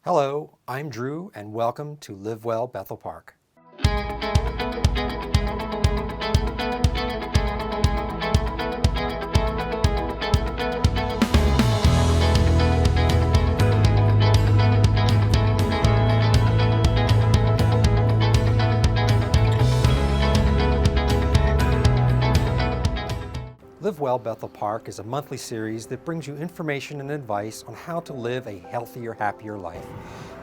Hello, I'm Drew, and welcome to Live Well Bethel Park. Live Well Bethel Park is a monthly series that brings you information and advice on how to live a healthier, happier life.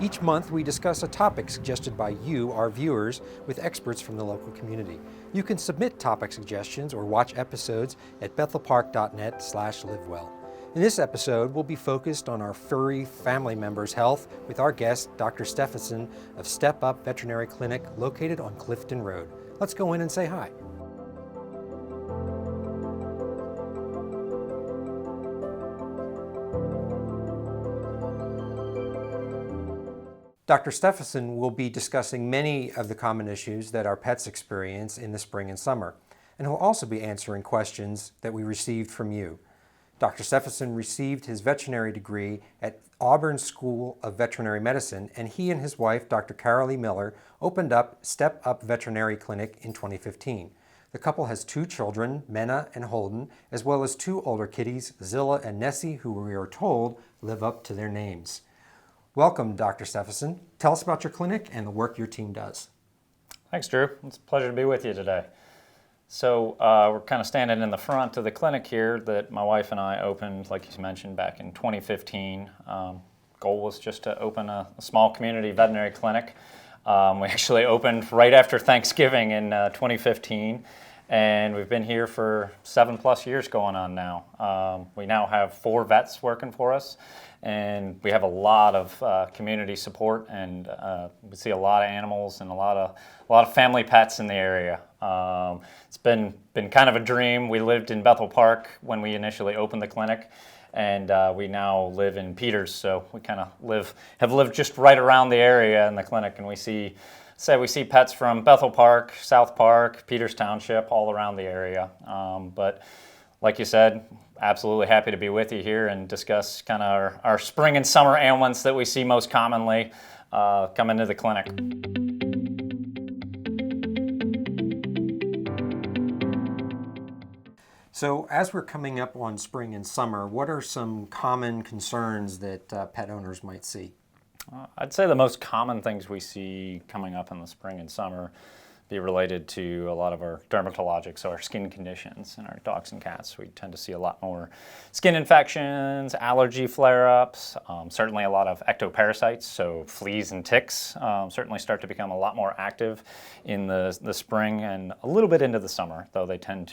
Each month we discuss a topic suggested by you, our viewers, with experts from the local community. You can submit topic suggestions or watch episodes at bethelpark.net/livewell. In this episode, we'll be focused on our furry family members' health with our guest, Dr. Stephenson of Step Up Veterinary Clinic located on Clifton Road. Let's go in and say hi. Dr. Stephenson will be discussing many of the common issues that our pets experience in the spring and summer, and he'll also be answering questions that we received from you. Dr. Stephenson received his veterinary degree at Auburn School of Veterinary Medicine, and he and his wife, Dr. Carolee Miller, opened up Step Up Veterinary Clinic in 2015. The couple has 2 children, Menna and Holden, as well as 2 older kitties, Zilla and Nessie, who we are told live up to their names. Welcome, Dr. Stephenson. Tell us about your clinic and the work your team does. Thanks, Drew. It's a pleasure to be with you today. So we're kind of standing in the front of the clinic here that my wife and I opened, like you mentioned, back in 2015. Goal was just to open a small community veterinary clinic. We actually opened right after Thanksgiving in 2015, and we've been here for 7+ years going on now. We now have 4 vets working for us, and we have a lot of community support, and we see a lot of animals and a lot of family pets in the area. It's been kind of a dream. We lived in Bethel Park when we initially opened the clinic, and we now live in Peters, so we kind of have lived just right around the area in the clinic, and we see pets from Bethel Park, South Park, Peters Township, all around the area. But like you said, absolutely happy to be with you here and discuss kind of our spring and summer ailments that we see most commonly come into the clinic. So as we're coming up on spring and summer, what are some common concerns that pet owners might see? I'd say the most common things we see coming up in the spring and summer be related to a lot of our dermatologic, so our skin conditions in our dogs and cats. We tend to see a lot more skin infections, allergy flare-ups, certainly a lot of ectoparasites, so fleas and ticks certainly start to become a lot more active in the spring and a little bit into the summer, though they tend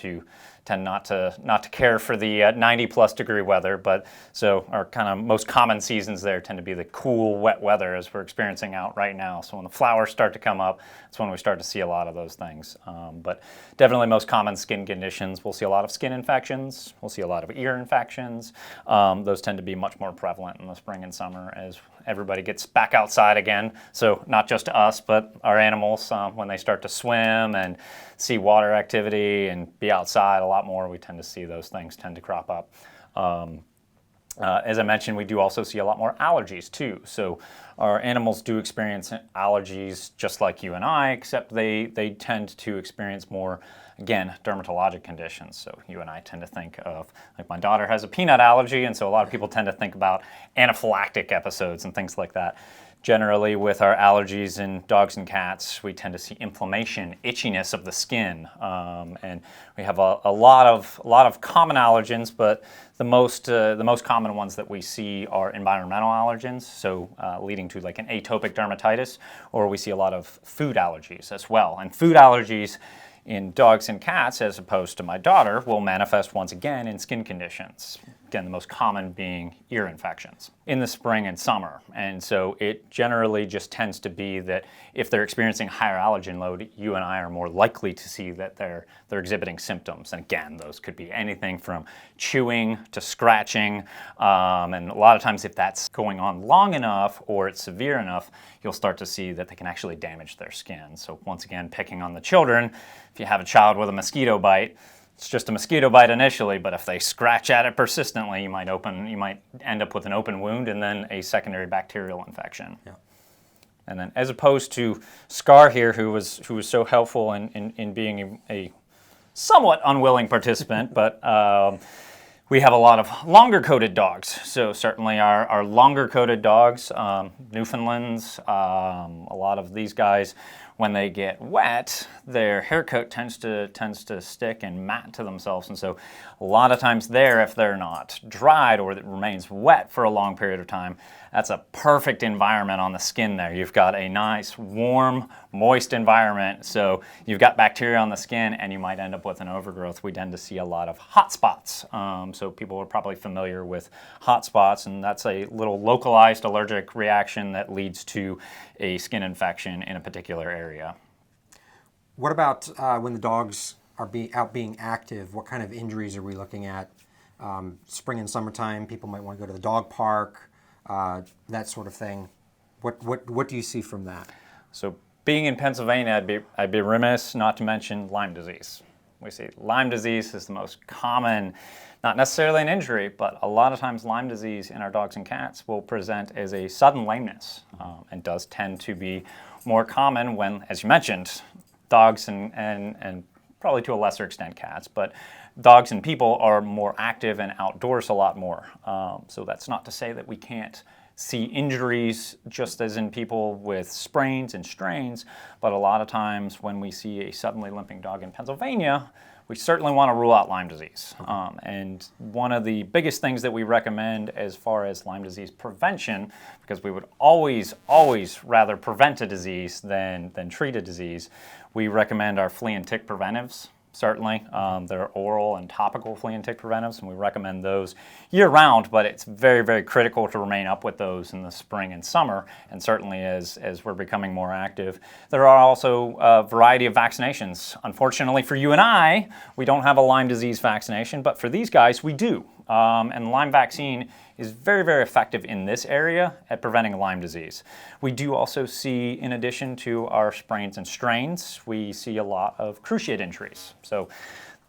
not to care for the 90+ degree weather. But so our kind of most common seasons there tend to be the cool, wet weather as we're experiencing out right now. So when the flowers start to come up, that's when we start to see a lot of those things. But definitely most common skin conditions, we'll see a lot of skin infections, we'll see a lot of ear infections. Those tend to be much more prevalent in the spring and summer as everybody gets back outside again. So not just us, but our animals, when they start to swim and see water activity and be outside a lot more, we tend to see those things tend to crop up. As I mentioned, we do also see a lot more allergies too. So our animals do experience allergies just like you and I, except they tend to experience more, again, dermatologic conditions. So you and I tend to think of, like my daughter has a peanut allergy, and so a lot of people tend to think about anaphylactic episodes and things like that. Generally, with our allergies in dogs and cats, we tend to see inflammation, itchiness of the skin, and we have a lot of common allergens. But the most common ones that we see are environmental allergens, so leading to like an atopic dermatitis, or we see a lot of food allergies as well. And food allergies in dogs and cats, as opposed to my daughter, will manifest once again in skin conditions. Again, the most common being ear infections in the spring and summer. And so it generally just tends to be that if they're experiencing higher allergen load, you and I are more likely to see that they're exhibiting symptoms. And again, those could be anything from chewing to scratching. And a lot of times if that's going on long enough or it's severe enough, you'll start to see that they can actually damage their skin. So once again, picking on the children, if you have a child with a mosquito bite, it's just a mosquito bite initially, but if they scratch at it persistently, you might end up with an open wound and then a secondary bacterial infection. Yeah. And then, as opposed to Scar here, who was so helpful in being a somewhat unwilling participant, but we have a lot of longer-coated dogs. So certainly our longer-coated dogs, Newfoundlands, a lot of these guys, when they get wet, their hair coat tends to stick and mat to themselves. And so a lot of times there, if they're not dried or it remains wet for a long period of time, that's a perfect environment on the skin there. You've got a nice, warm, moist environment. So you've got bacteria on the skin and you might end up with an overgrowth. We tend to see a lot of hot spots. So people are probably familiar with hot spots, and that's a little localized allergic reaction that leads to a skin infection in a particular area. What about when the dogs are out being active? What kind of injuries are we looking at? Spring and summertime, people might want to go to the dog park, that sort of thing. What do you see from that? So being in Pennsylvania, I'd be remiss not to mention Lyme disease. We see Lyme disease is the most common, not necessarily an injury, but a lot of times Lyme disease in our dogs and cats will present as a sudden lameness, and does tend to be more common when, as you mentioned, dogs and probably to a lesser extent cats, but dogs and people are more active and outdoors a lot more. So that's not to say that we can't see injuries just as in people with sprains and strains, but a lot of times when we see a suddenly limping dog in Pennsylvania, we certainly want to rule out Lyme disease. And one of the biggest things that we recommend as far as Lyme disease prevention, because we would always rather prevent a disease than treat a disease, we recommend our flea and tick preventives. Certainly, they're oral and topical flea and tick preventives, and we recommend those year-round, but it's very, very critical to remain up with those in the spring and summer, and certainly as we're becoming more active. There are also a variety of vaccinations. Unfortunately for you and I, we don't have a Lyme disease vaccination, but for these guys, we do. And the Lyme vaccine is very, very effective in this area at preventing Lyme disease. We do also see, in addition to our sprains and strains, we see a lot of cruciate injuries. So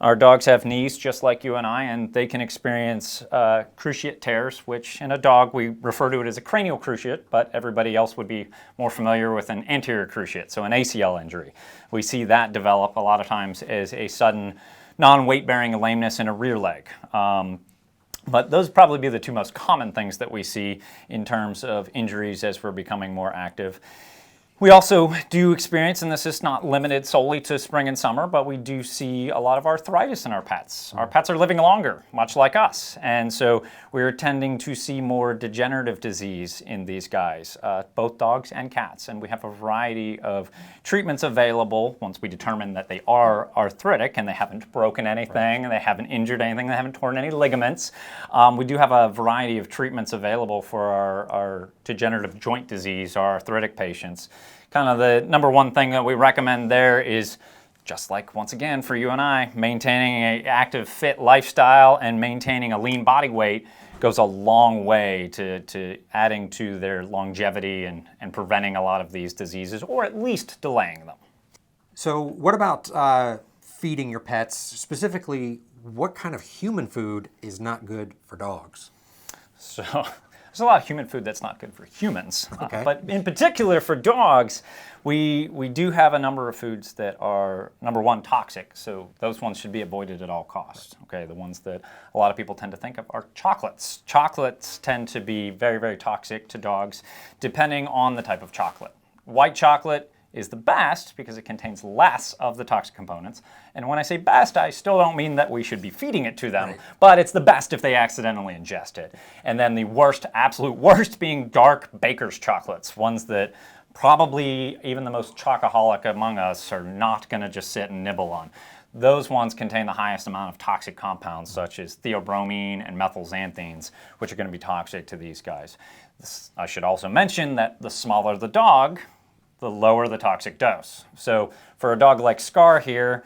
our dogs have knees just like you and I, and they can experience cruciate tears, which in a dog we refer to it as a cranial cruciate, but everybody else would be more familiar with an anterior cruciate, so an ACL injury. We see that develop a lot of times as a sudden non-weight-bearing lameness in a rear leg. But those would probably be the two most common things that we see in terms of injuries as we're becoming more active. We also do experience, and this is not limited solely to spring and summer, but we do see a lot of arthritis in our pets. Our pets are living longer, much like us, and so we're tending to see more degenerative disease in these guys, both dogs and cats, and we have a variety of treatments available once we determine that they are arthritic and they haven't broken anything, and they haven't injured anything, they haven't torn any ligaments. We do have a variety of treatments available for our degenerative joint disease, our arthritic patients. Kind of the number one thing that we recommend there is, just like once again for you and I, maintaining an active, fit lifestyle and maintaining a lean body weight goes a long way to adding to their longevity and preventing a lot of these diseases, or at least delaying them. So what about feeding your pets? Specifically, what kind of human food is not good for dogs? So there's a lot of human food that's not good for humans. Okay. But in particular for dogs, we do have a number of foods that are, number one, toxic. So those ones should be avoided at all costs. Okay, the ones that a lot of people tend to think of are chocolates. Chocolates tend to be very, very toxic to dogs, depending on the type of chocolate. White chocolate is the best because it contains less of the toxic components. And when I say best, I still don't mean that we should be feeding it to them, right, but it's the best if they accidentally ingest it. And then the worst, absolute worst, being dark baker's chocolates, ones that probably even the most chocoholic among us are not going to just sit and nibble on. Those ones contain the highest amount of toxic compounds such as theobromine and methylxanthines, which are going to be toxic to these guys. I should also mention that the smaller the dog, the lower the toxic dose. So for a dog like Scar here,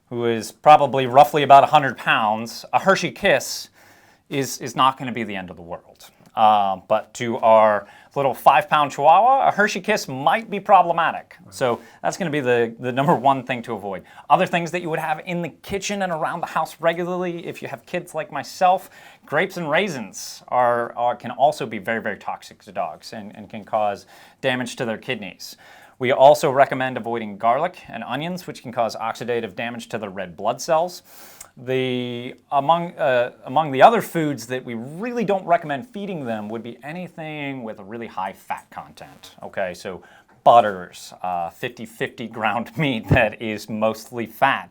who is probably roughly about 100 pounds, a Hershey Kiss is not going to be the end of the world. But to our little 5-pound Chihuahua, a Hershey Kiss might be problematic. So that's going to be the number one thing to avoid. Other things that you would have in the kitchen and around the house regularly, if you have kids like myself, grapes and raisins can also be very, very toxic to dogs and can cause damage to their kidneys. We also recommend avoiding garlic and onions, which can cause oxidative damage to the red blood cells. Among the other foods that we really don't recommend feeding them would be anything with a really high fat content. Okay, so butters, 50-50 ground meat that is mostly fat.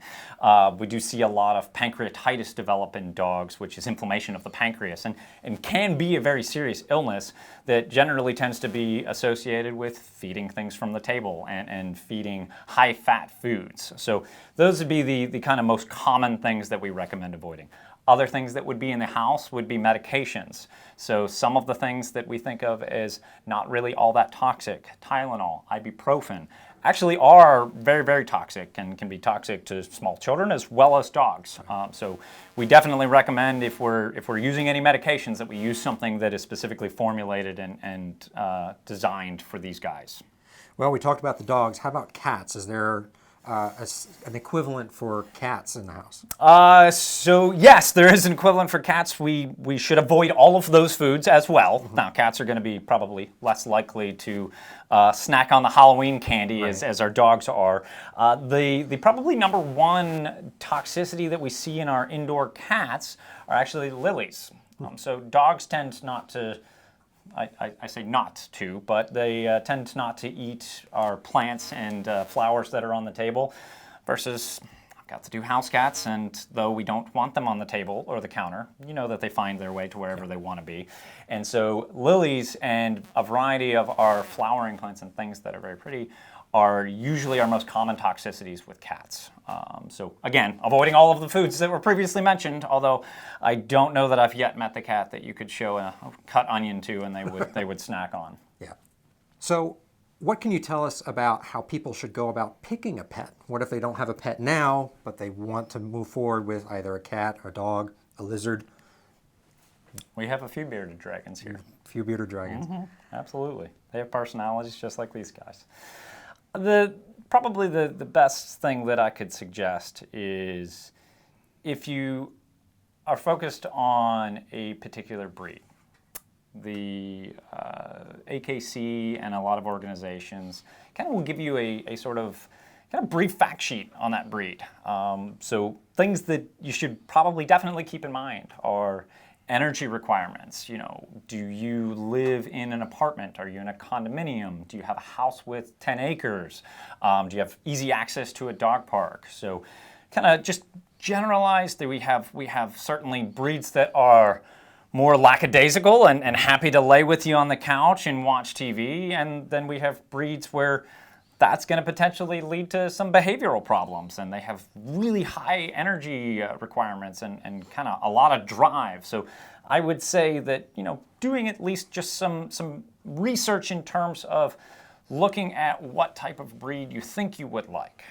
We do see a lot of pancreatitis develop in dogs, which is inflammation of the pancreas, and can be a very serious illness that generally tends to be associated with feeding things from the table and feeding high-fat foods. So those would be the kind of most common things that we recommend avoiding. Other things that would be in the house would be medications. So some of the things that we think of as not really all that toxic, Tylenol, ibuprofen, actually are very, very toxic and can be toxic to small children as well as dogs. So we definitely recommend if we're using any medications that we use something that is specifically formulated and designed for these guys. Well, we talked about the dogs. How about cats? Is there an equivalent for cats in the house? So yes, there is an equivalent for cats. We should avoid all of those foods as well. Mm-hmm. Now, cats are going to be probably less likely to snack on the Halloween candy as our dogs are. The probably number one toxicity that we see in our indoor cats are actually lilies. So dogs tend not to. I say not to, but they tend not to eat our plants and flowers that are on the table versus I've got to do house cats, and though we don't want them on the table or the counter, you know that they find their way to wherever they want to be. And so lilies and a variety of our flowering plants and things that are very pretty are usually our most common toxicities with cats. So again, avoiding all of the foods that were previously mentioned, although I don't know that I've yet met the cat that you could show a cut onion to and they would snack on. Yeah. So what can you tell us about how people should go about picking a pet? What if they don't have a pet now, but they want to move forward with either a cat, a dog, a lizard? We have a few bearded dragons here. A few bearded dragons. Mm-hmm. Absolutely. They have personalities just like these guys. Probably the best thing that I could suggest is if you are focused on a particular breed, the AKC and a lot of organizations kind of will give you a sort of kind of brief fact sheet on that breed. So things that you should probably definitely keep in mind are energy requirements. You know, do you live in an apartment? Are you in a condominium? Do you have a house with 10 acres? Do you have easy access to a dog park? So kind of just generalized that we have certainly breeds that are more lackadaisical and happy to lay with you on the couch and watch TV. And then we have breeds where that's going to potentially lead to some behavioral problems, and they have really high energy requirements and kind of a lot of drive. So I would say that, you know, doing at least just some research in terms of looking at what type of breed you think you would like.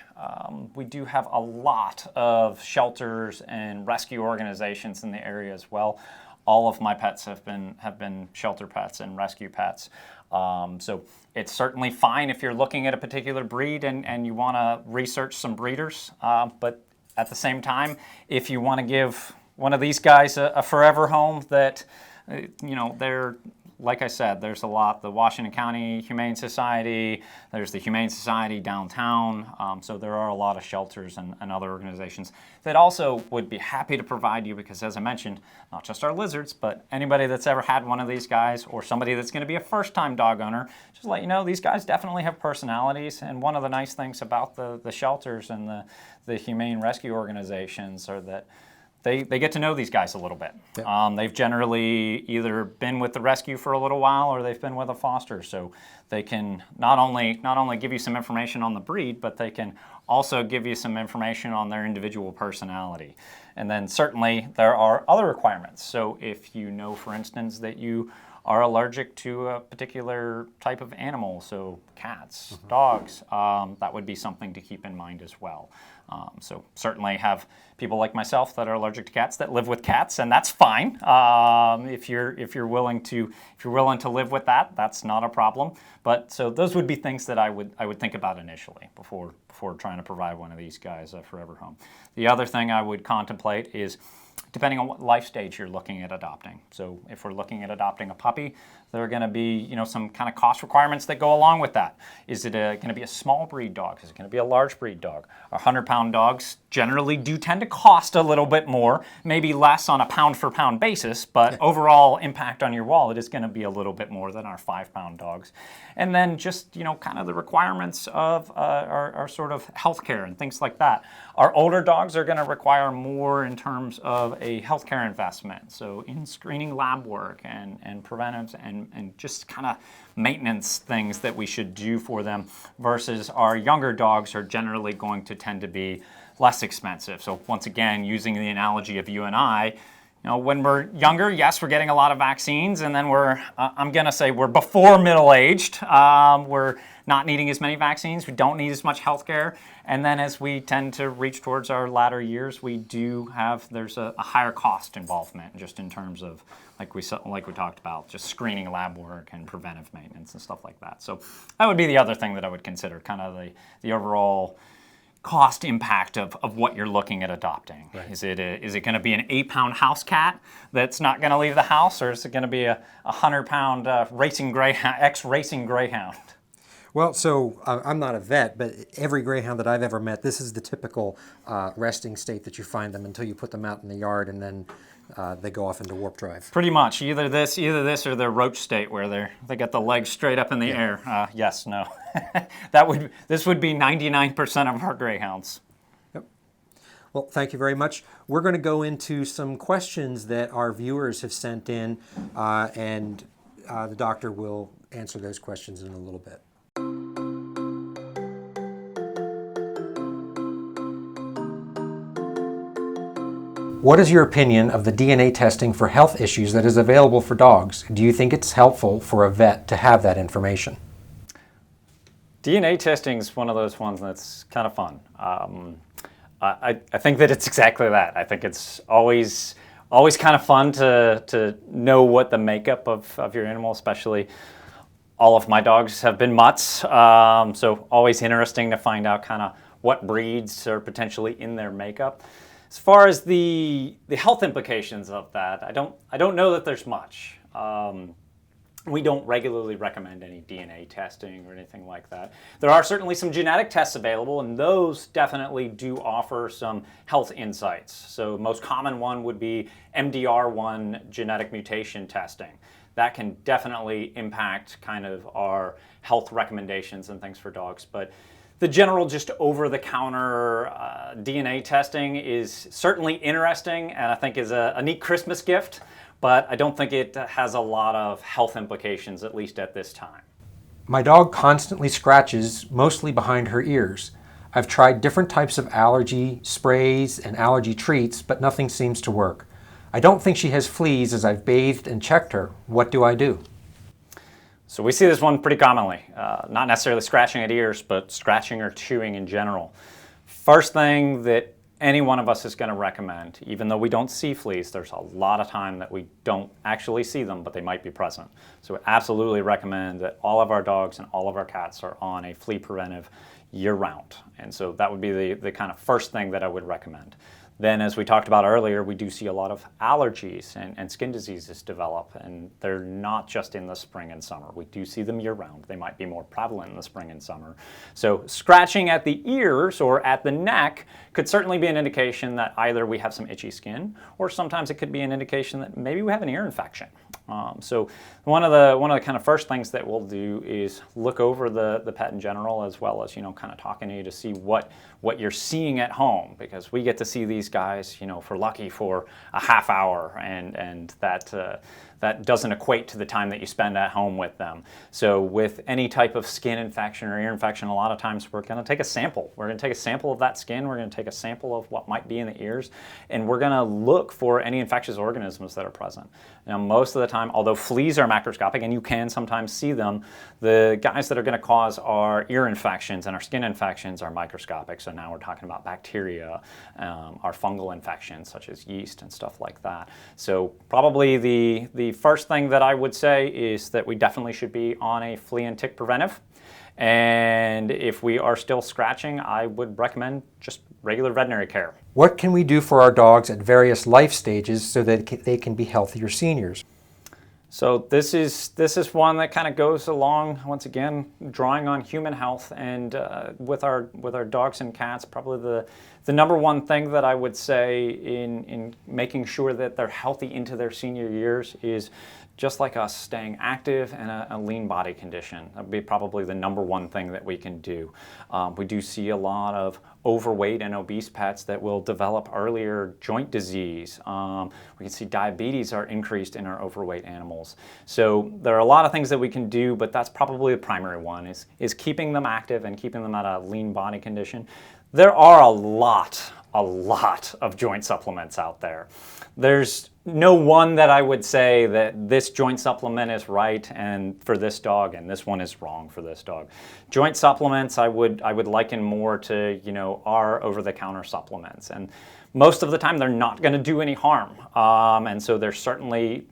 We do have a lot of shelters and rescue organizations in the area as well. All of my pets have been shelter pets and rescue pets. So it's certainly fine if you're looking at a particular breed and you want to research some breeders. But at the same time, if you want to give one of these guys a forever home that, you know, they're, like I said, there's a lot. The Washington County Humane Society, there's the Humane Society downtown. So there are a lot of shelters and other organizations that also would be happy to provide you because, as I mentioned, not just our lizards, but anybody that's ever had one of these guys or somebody that's going to be a first-time dog owner, just let you know these guys definitely have personalities. And one of the nice things about the shelters and the humane rescue organizations are that they get to know these guys a little bit. Yep. They've generally either been with the rescue for a little while or they've been with a foster. So they can not only give you some information on the breed, but they can also give you some information on their individual personality. And then certainly there are other requirements. So if you know, for instance, that you are allergic to a particular type of animal, so cats, dogs, that would be something to keep in mind as well. So certainly have people like myself that are allergic to cats that live with cats, and that's fine. If you're willing to live with that, that's not a problem. But so those would be things that I would think about initially before trying to provide one of these guys a forever home. The other thing I would contemplate is, depending on what life stage you're looking at adopting. So if we're looking at adopting a puppy, there are going to be, some kind of cost requirements that go along with that. Is it going to be a small breed dog? Is it going to be a large breed dog? 100-pound dogs generally do tend to cost a little bit more, maybe less on a pound-for-pound basis, but overall impact on your wallet is going to be a little bit more than our 5-pound dogs. And then just, kind of the requirements of our sort of healthcare and things like that. Our older dogs are going to require more in terms of a healthcare investment, so in screening lab work and preventives and just kind of maintenance things that we should do for them, versus our younger dogs are generally going to tend to be less expensive. So once again, using the analogy of you and I, when we're younger, yes, we're getting a lot of vaccines, and then I'm going to say we're before middle-aged. We're not needing as many vaccines. We don't need as much health care. And then as we tend to reach towards our latter years, there's a higher cost involvement just in terms of, like we talked about, just screening lab work and preventive maintenance and stuff like that. So that would be the other thing that I would consider, kind of the overall cost impact of what you're looking at adopting. Right. Is it going to be an 8-pound house cat that's not going to leave the house, or is it going to be a 100-pound ex-racing greyhound? Well, so I'm not a vet, but every greyhound that I've ever met, this is the typical resting state that you find them until you put them out in the yard, and then they go off into warp drive. Pretty much, either this or their roach state, where they got the legs straight up in the air. Yes, no, this would be 99% of our greyhounds. Yep. Well, thank you very much. We're going to go into some questions that our viewers have sent in, and the doctor will answer those questions in a little bit. What is your opinion of the DNA testing for health issues that is available for dogs? Do you think it's helpful for a vet to have that information? DNA testing is one of those ones that's kind of fun. I think that it's exactly that. I think it's always kind of fun to know what the makeup of your animal, especially all of my dogs have been mutts, so always interesting to find out kind of what breeds are potentially in their makeup. As far as the health implications of that, I don't know that there's much. We don't regularly recommend any DNA testing or anything like that. There are certainly some genetic tests available, and those definitely do offer some health insights. So most common one would be MDR1 genetic mutation testing. That can definitely impact kind of our health recommendations and things for dogs. But the general just over-the-counter DNA testing is certainly interesting, and I think is a neat Christmas gift, but I don't think it has a lot of health implications, at least at this time. My dog constantly scratches, mostly behind her ears. I've tried different types of allergy sprays and allergy treats, but nothing seems to work. I don't think she has fleas as I've bathed and checked her. What do I do? So we see this one pretty commonly, not necessarily scratching at ears, but scratching or chewing in general. First thing that any one of us is going to recommend, even though we don't see fleas, there's a lot of time that we don't actually see them, but they might be present. So we absolutely recommend that all of our dogs and all of our cats are on a flea preventive year-round. And so that would be the kind of first thing that I would recommend. Then, as we talked about earlier, we do see a lot of allergies and skin diseases develop, and they're not just in the spring and summer. We do see them year-round. They might be more prevalent in the spring and summer. So scratching at the ears or at the neck could certainly be an indication that either we have some itchy skin, or sometimes it could be an indication that maybe we have an ear infection. So one of the kind of first things that we'll do is look over the pet in general, as well as, kind of talking to you to see what you're seeing at home, because we get to see these guys, if we're lucky, for a half hour, and that that doesn't equate to the time that you spend at home with them. So with any type of skin infection or ear infection, a lot of times we're going to take a sample. We're going to take a sample of that skin, we're going to take a sample of what might be in the ears, and we're going to look for any infectious organisms that are present. Now, most of the time, although fleas are macroscopic and you can sometimes see them, the guys that are going to cause our ear infections and our skin infections are microscopic. So now we're talking about bacteria, our fungal infections such as yeast and stuff like that. So probably the first thing that I would say is that we definitely should be on a flea and tick preventive. And if we are still scratching, I would recommend just regular veterinary care. What can we do for our dogs at various life stages so that they can be healthier seniors? So this is one that kind of goes along, once again, drawing on human health, and with our dogs and cats, probably the number one thing that I would say in making sure that they're healthy into their senior years is, just like us, staying active and a lean body condition. That would be probably the number one thing that we can do. We do see a lot of overweight and obese pets that will develop earlier joint disease. We can see diabetes are increased in our overweight animals. So there are a lot of things that we can do, but that's probably the primary one, is keeping them active and keeping them at a lean body condition. There are a lot of joint supplements out there. There's no one that I would say that this joint supplement is right and for this dog, and this one is wrong for this dog. Joint supplements I would liken more to, our over-the-counter supplements, and most of the time they're not going to do any harm, and so there's certainly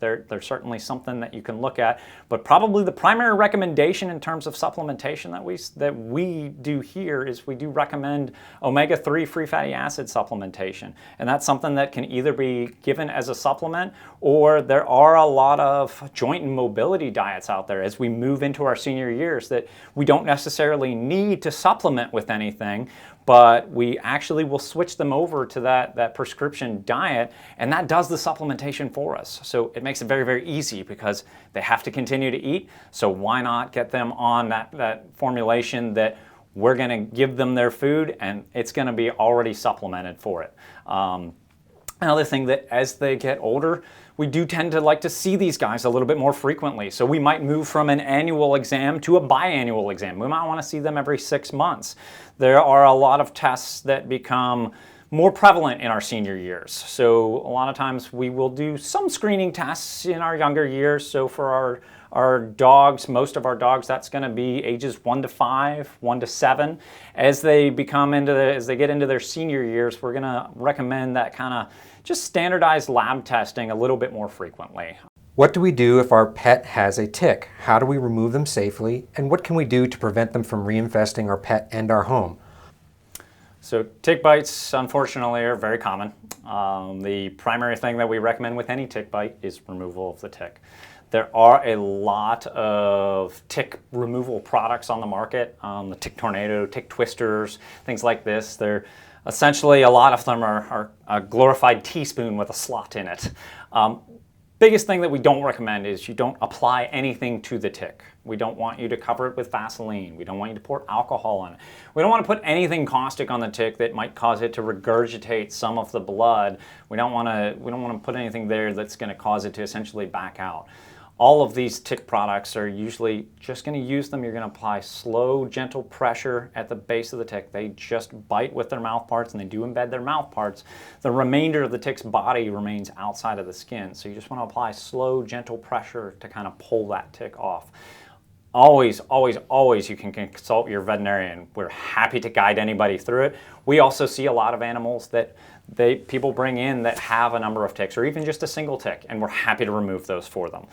something that you can look at. But probably the primary recommendation in terms of supplementation that we do here is we do recommend omega-3 free fatty acid supplementation, and that's something that can either be given as a supplement, or there are a lot of joint and mobility diets out there as we move into our senior years that we don't necessarily need to supplement with anything, but we actually will switch them over to that prescription diet, and that does the supplementation for us. So it makes it very, very easy because they have to continue to eat, so why not get them on that formulation that we're going to give them their food and it's going to be already supplemented for it. Another thing, that as they get older, we do tend to like to see these guys a little bit more frequently. So we might move from an annual exam to a biannual exam. We might want to see them every 6 months. There are a lot of tests that become more prevalent in our senior years. So a lot of times we will do some screening tests in our younger years. So for our dogs, most of our dogs, that's going to be ages 1 to 5, 1 to 7. As they get into their senior years, we're going to recommend that kind of just standardized lab testing a little bit more frequently. What do we do if our pet has a tick? How do we remove them safely? And what can we do to prevent them from reinfesting our pet and our home? So tick bites, unfortunately, are very common. The primary thing that we recommend with any tick bite is removal of the tick. There are a lot of tick removal products on the market, the Tick Tornado, tick twisters, things like this. They're essentially, a lot of them are a glorified teaspoon with a slot in it. Biggest thing that we don't recommend is you don't apply anything to the tick. We don't want you to cover it with Vaseline. We don't want you to pour alcohol on it. We don't want to put anything caustic on the tick that might cause it to regurgitate some of the blood. We don't want to put anything there that's going to cause it to essentially back out. All of these tick products are usually just going to use them. You're going to apply slow, gentle pressure at the base of the tick. They just bite with their mouth parts, and they do embed their mouth parts. The remainder of the tick's body remains outside of the skin. So you just want to apply slow, gentle pressure to kind of pull that tick off. Always, always, always you can consult your veterinarian. We're happy to guide anybody through it. We also see a lot of animals that people bring in that have a number of ticks, or even just a single tick, and we're happy to remove those for them.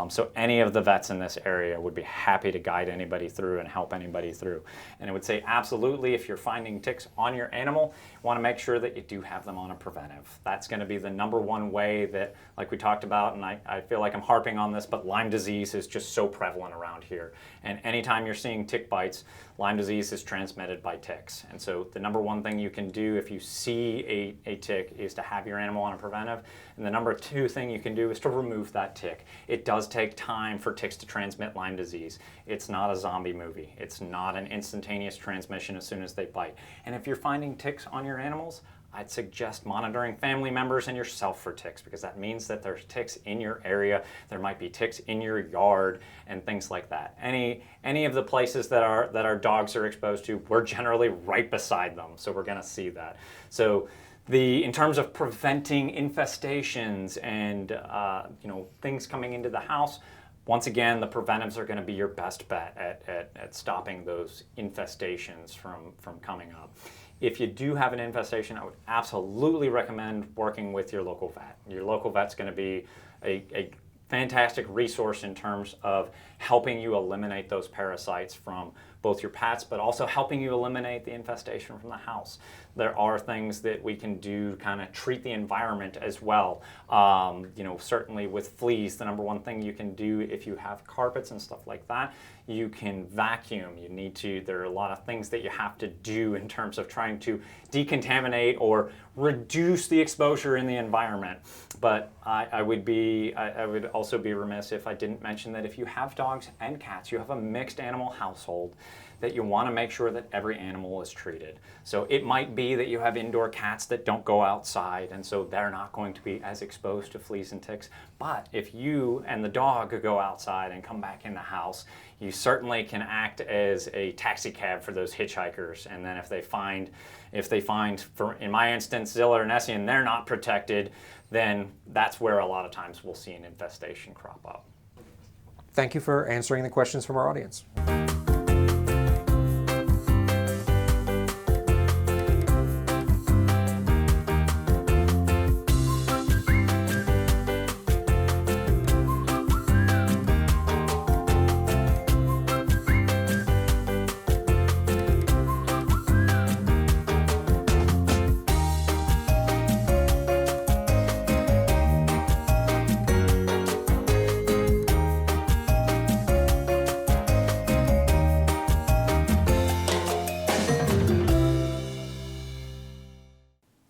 So any of the vets in this area would be happy to guide anybody through and help anybody through. And I would say absolutely, if you're finding ticks on your animal, you want to make sure that you do have them on a preventive. That's going to be the number one way that, like we talked about, and I feel like I'm harping on this, but Lyme disease is just so prevalent around here. And anytime you're seeing tick bites, Lyme disease is transmitted by ticks. And so the number one thing you can do if you see a tick is to have your animal on a preventive. And the number 2 thing you can do is to remove that tick. It does take time for ticks to transmit Lyme disease. It's not a zombie movie. It's not an instantaneous transmission as soon as they bite. And if you're finding ticks on your animals, I'd suggest monitoring family members and yourself for ticks, because that means that there's ticks in your area. There might be ticks in your yard and things like that. Any of the places that our dogs are exposed to, we're generally right beside them, so we're going to see that. So in terms of preventing infestations and things coming into the house, once again, the preventives are going to be your best bet at stopping those infestations from coming up. If you do have an infestation, I would absolutely recommend working with your local vet. Your local vet's going to be a fantastic resource in terms of helping you eliminate those parasites from both your pets, but also helping you eliminate the infestation from the house. There are things that we can do to kind of treat the environment as well. Certainly with fleas, the number 1 thing you can do if you have carpets and stuff like that, you can vacuum. There are a lot of things that you have to do in terms of trying to decontaminate or reduce the exposure in the environment. But I would also be remiss if I didn't mention that if you have dogs and cats, you have a mixed animal household, that you want to make sure that every animal is treated. So it might be that you have indoor cats that don't go outside, and so they're not going to be as exposed to fleas and ticks. But if you and the dog go outside and come back in the house, you certainly can act as a taxi cab for those hitchhikers. And then if they find, in my instance, Zilla or Nessie, and they're not protected, then that's where a lot of times we'll see an infestation crop up. Thank you for answering the questions from our audience.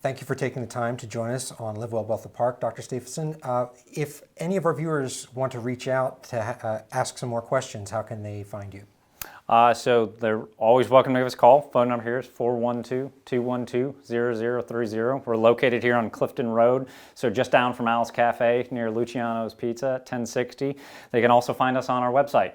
Thank you for taking the time to join us on Live Well Bethel Park, Dr. Stephenson. If any of our viewers want to reach out to ask some more questions, how can they find you? So they're always welcome to give us a call. Phone number here is 412-212-0030. We're located here on Clifton Road, so just down from Al's Cafe near Luciano's Pizza at 1060. They can also find us on our website.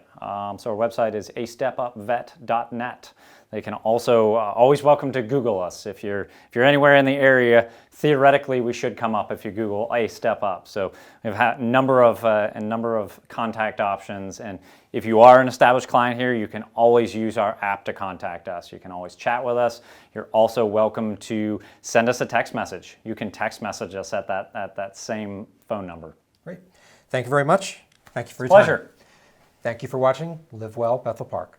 So our website is astepupvet.net. They can also always welcome to Google us. If you're anywhere in the area, theoretically we should come up if you Google A Step Up. So we've had a number of contact options, and if you are an established client here, you can always use our app to contact us. You can always chat with us. You're also welcome to send us a text message. You can text message us at that same phone number. Great. Thank you very much. Thank you for your Pleasure. time. Thank you for watching Live Well Bethel Park.